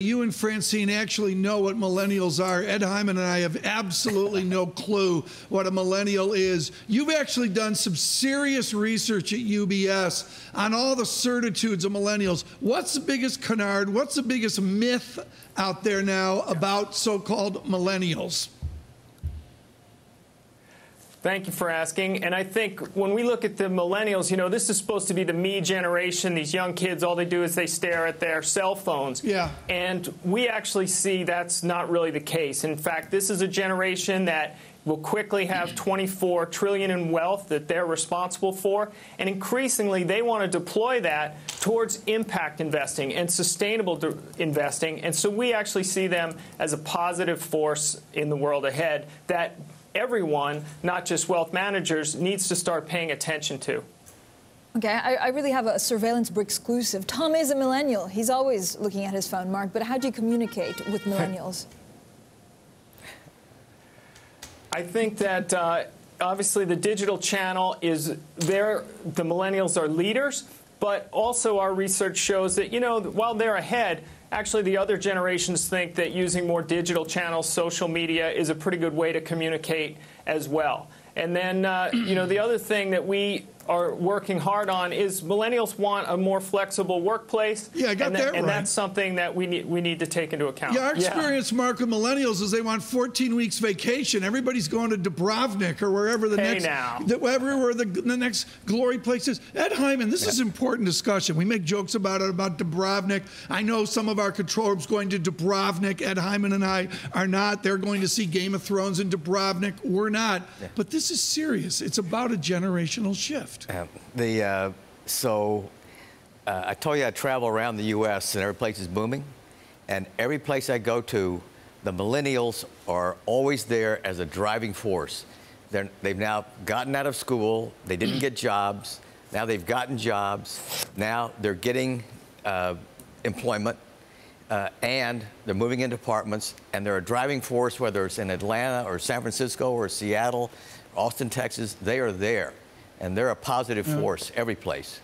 You and Francine actually know what millennials are. Ed Hyman and I have absolutely no clue what a millennial is. You've actually done some serious research at UBS on all the certitudes of millennials. What's the biggest canard? What's the biggest myth out there now about so-called millennials? Thank you for asking. And I think when we look at the millennials, you know, this is supposed to be the me generation. These young kids, all they do is they stare at their cell phones. Yeah. And we actually see that's not really the case. In fact, this is a generation that will quickly have 24 trillion in wealth that they're responsible for. And increasingly, they want to deploy that towards impact investing and sustainable investing. And so we actually see them as a positive force in the world ahead that everyone, not just wealth managers, needs to start paying attention to. Okay, I really have a surveillance exclusive. Tom is a millennial. He's always looking at his phone, Mark, but how do you communicate with millennials? I think that obviously the digital channel is there. The millennials are leaders, but also our research shows that, you know, while they're ahead, actually, the other generations think that using more digital channels, social media, is a pretty good way to communicate as well. And then, you know, the other thing that we are working hard on is millennials want a more flexible workplace. Yeah, I got that right. And that's something that we need to take into account. Yeah, our experience, Mark, with millennials is they want 14 weeks vacation. Everybody's going to Dubrovnik or wherever the wherever the next glory place is. Ed Hyman, this is important discussion. We make jokes about it, about Dubrovnik. I know some of our control room's going to Dubrovnik. Ed Hyman and I are not. They're going to see Game of Thrones in Dubrovnik. We're not. Yeah. But this is serious. It's about a generational shift. I told you I travel around the U.S. and every place is booming. And every place I go to, the millennials are always there as a driving force. They've now gotten out of school. They didn't get jobs. Now they've gotten jobs. Now they're getting employment. And they're moving into apartments. And they're a driving force, whether it's in Atlanta or San Francisco or Seattle, Austin, Texas. They are there. And they're a positive force every place.